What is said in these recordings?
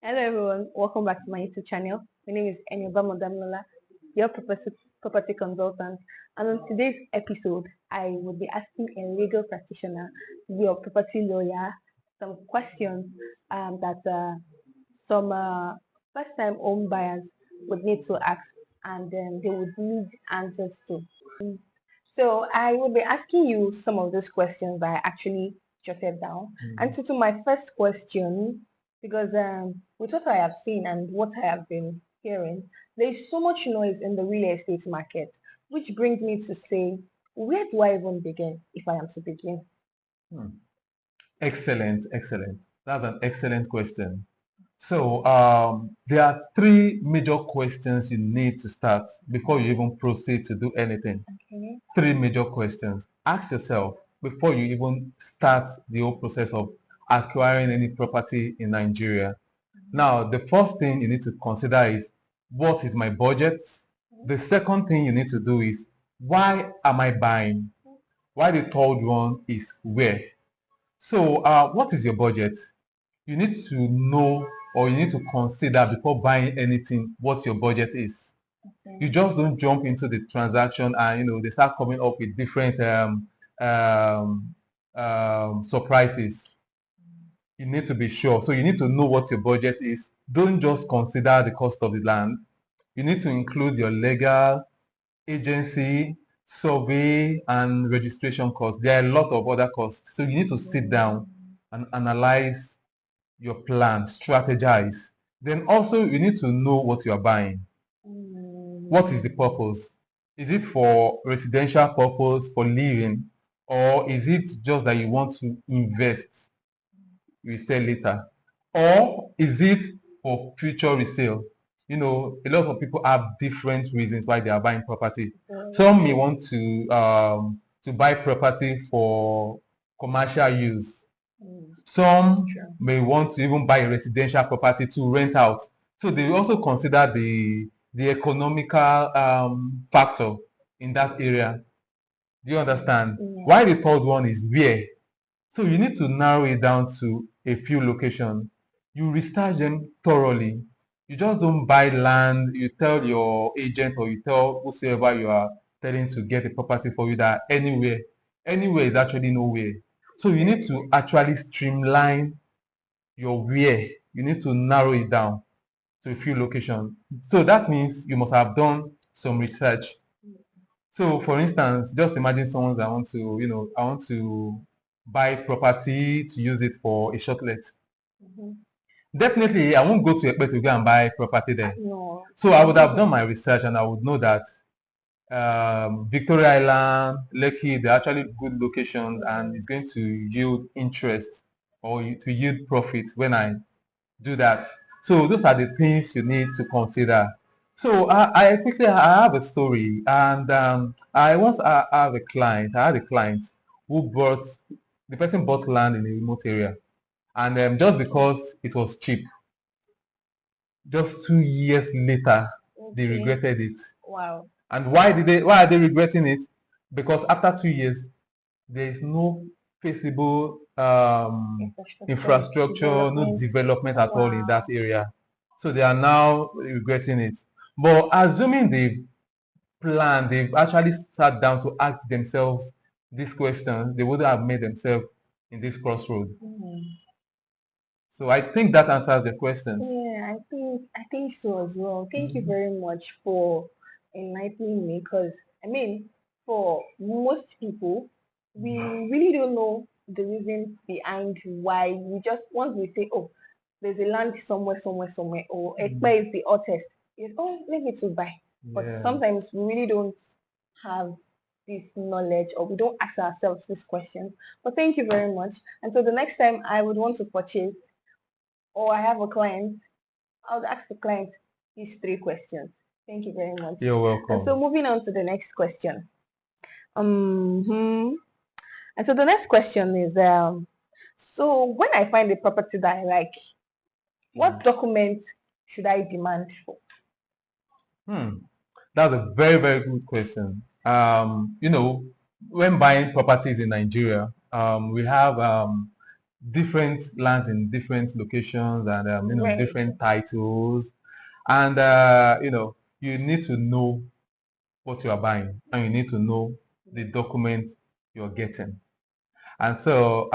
Hello everyone, welcome back to my YouTube channel. My name is Enioba Modamlola, your property consultant. And on today's episode, I will be asking a legal practitioner, your property lawyer, some questions that some first-time home buyers would need to ask, and they would need answers to. So I will be asking you some of those questions that I actually jotted down. And so to my first question, because with what I have seen and what I have been hearing, there is so much noise in the real estate market, which brings me to say, where do I even begin if I am to begin? Hmm. Excellent, excellent. That's an excellent question. So there are three major questions you need to start before you even proceed to do anything. Okay. Three major questions. Ask yourself before you even start the whole process of acquiring any property in Nigeria. Now, the first thing you need to consider is, what is my budget? The second thing you need to do is, why am I buying? Why the third one is, where? So, what is your budget? You need to know, or you need to consider before buying anything what your budget is. You just don't jump into the transaction and they start coming up with different um, surprises. You need to be sure. So you need to know what your budget is. Don't just consider the cost of the land. You need to include your legal, agency, survey, and registration costs. There are a lot of other costs. So you need to sit down and analyze your plan, strategize. Then also you need to know what you are buying. What is the purpose? Is it for residential purpose, for living, or is it just that you want to invest, resell later? Or is it for future resale? A lot of people have different reasons why they are buying property. Some may want to buy property for commercial use. Some may want to even buy a residential property to rent out. So they also consider the economical factor in that area. Do you understand? Why the third one is where? So you need to narrow it down to a few locations. You research them thoroughly. You just don't buy land. You tell your agent or you tell whosoever you are telling to get a property for you that anywhere. Anywhere is actually nowhere. So you need to actually streamline your where. You need to narrow it down to a few locations. So that means you must have done some research. So for instance, just imagine someone that want to, I want to buy property to use it for a shortlet. Definitely, I won't go to Ekpe to go and buy property there. No. So I would have done my research and I would know that Victoria Island, Lekki, they're actually good locations and it's going to yield interest or to yield profit when I do that. So those are the things you need to consider. So I have a story, and I had a client who bought, the person bought land in a remote area, and just because it was cheap, just 2 years later, they regretted it. Wow. And why are they regretting it? Because after 2 years, there is no feasible infrastructure, no development at all in that area. So they are now regretting it. But assuming they've actually sat down to ask themselves this question, they wouldn't have made themselves in this crossroad. So I think that answers the questions. Yeah, I think so as well. Thank you very much for enlightening me because I mean, for most people, we really don't know the reason behind why we just once we say, oh, there's a land somewhere, or Ekpa is the hottest. It's oh, let me to buy. But Yeah. sometimes we really don't have this knowledge or we don't ask ourselves this question. But thank you very much. And so the next time I would want to purchase or I have a client, I would ask the client these three questions. Thank you very much. You're welcome. And so moving on to the next question. And so the next question is, so when I find a property that I like, what documents should I demand for? That's a very, very good question. When buying properties in Nigeria, we have different lands in different locations and Very different true. titles, and you need to know what you are buying, and you need to know the documents you're getting. And so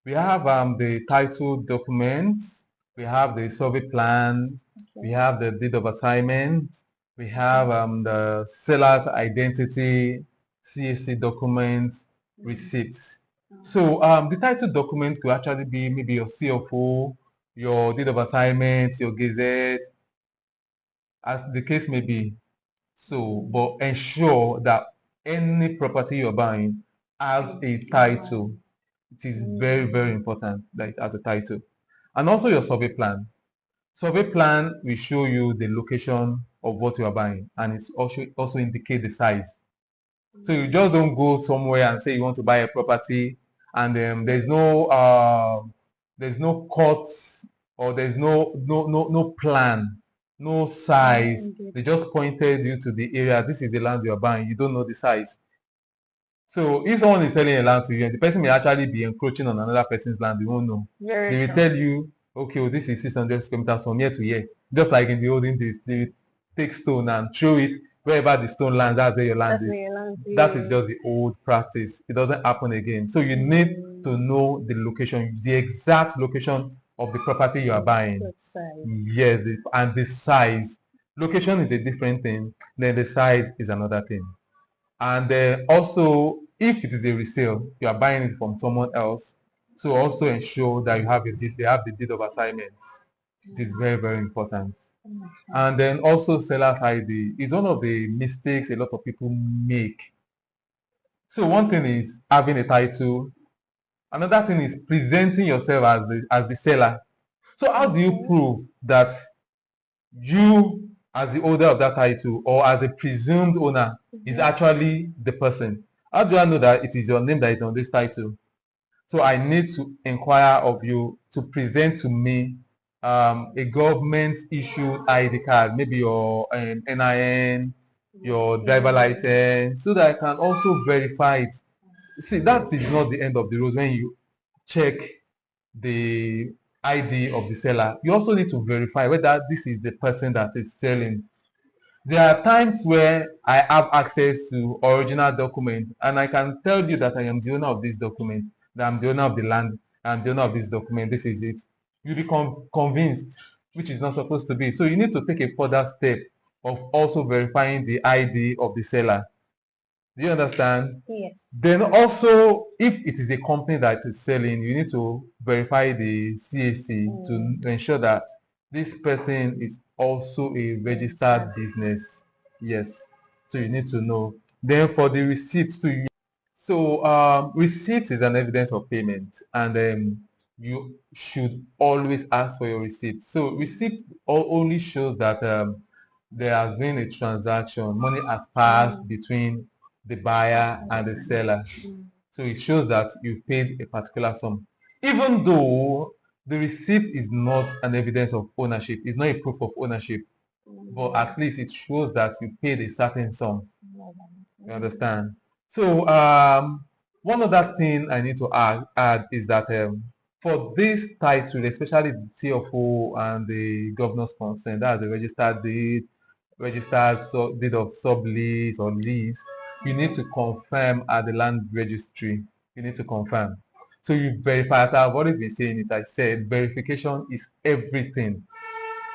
we have the title documents, we have the survey plans, we Okay. have the deed of assignment, we have Okay. the seller's identity, CAC documents, Mm. receipts. Um, So the title document could actually be maybe your CFO, your deed of assignment, your gazette, as the case may be. So, but ensure that any property you're buying has mm, a title. um, It is very, very mm, important that it has a title. And also your survey plan. Survey plan will show you the location of what you are buying, and it's also indicate the size. So you just don't go somewhere and say you want to buy a property, and there's no courts, or there's no plan, no size. indeed. They just pointed you to the area. This is the land you are buying. You don't know the size. So if someone is selling a land to you, and the person may actually be encroaching on another person's land, you won't know. Very They will true. tell you, okay, well, this is 600 kilometers from here to here. Just like in the olden days, they will take stone and throw it wherever the stone lands. That's where your land That's is. where your land That is is. just the old practice. It doesn't happen again. So you need to Mm, know the location, the exact location of the property you are buying. good size. Yes, and the size. Location is a different thing. Then the size is another thing. And also, if it is a resale, you are buying it from someone else. So also ensure that they have the deed of assignment. It is very, very important. Okay. And then also seller's ID is one of the mistakes a lot of people make. So one thing is having a title. Another thing is presenting yourself as the seller. So how do you Okay. prove that you, as the holder of that title, or as a presumed owner, is Mm-hmm. actually the person? How do I know that it is your name that is on this title? So I need to inquire of you to present to me a government issued ID card, maybe your NIN, your driver Okay. license, so that I can also verify it. See, that is not the end of the road when you check the ID of the seller. You also need to verify whether this is the person that is selling. There are times where I have access to original document, and I can tell you that I am the owner of this document, that I'm the owner of the land, I'm the owner of this document, this is it. You become convinced, which is not supposed to be. So you need to take a further step of also verifying the ID of the seller. Do you understand? Yes. Then also, if it is a company that is selling, you need to verify the CAC Mm, to ensure that this person is also a registered registered. business. Yes. So you need to know. Then for the receipts to, so receipt is an evidence of payment, and you should always ask for your receipt. So receipt only shows that there has been a transaction, money has passed Mm, between the buyer and and the the parents. seller. Mm, So it shows that you've paid a particular sum. Even though the receipt is not an evidence of ownership, it's not a proof of ownership, but mm, at least it shows that you paid a certain sum. You mm, understand? So one other thing I need to add is that for this title, especially the CFO and the governor's consent, that's the registered deed, deed of sublease or lease, you need to confirm at the land registry. You need to confirm. So you verify. I've always been saying it. I said verification is everything.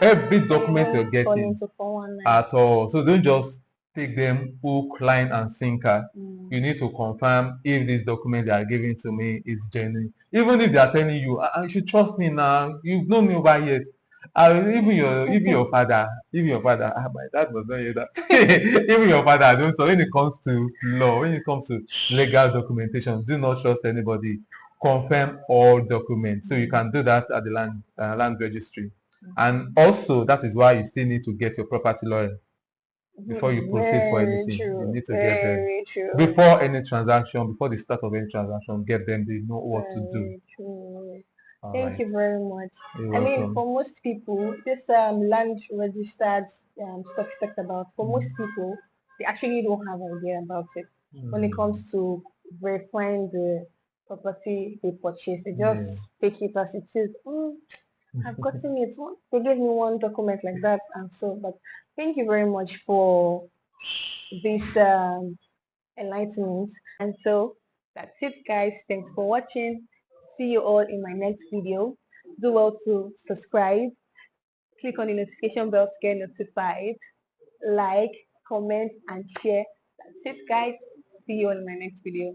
Every document you're don't fall getting into 419. at all. So don't just take them hook, line, and sinker. Mm, You need to confirm if this document they are giving to me is genuine. Even if they are telling you, you should trust me now. You've known me over years. Even your father, my dad was not hear that. Even your father, I don't. So when it comes to law, when it comes to legal documentation, do not trust anybody. Confirm all documents. So you mm, can do that at the land registry. And okay. also, that is why you still need to get your property lawyer before you proceed for Very anything. You true. need to get them Very true. before any transaction, before the start of any transaction. Get them. They know what to do. Very true. All Thank right. you very much. You're I mean, welcome. for most people, this land registered stuff you talked about, for most people, they actually don't have idea about it when it Mm. comes to verifying the property they purchased. They just Yeah. take it as it is. I've gotten it. They gave me one document like that and so. But thank you very much for this enlightenment. And so that's it, guys. Thanks for watching. See you all in my next video. Do well to subscribe. Click on the notification bell to get notified. Like, comment, and share. That's it, guys. See you all in my next video.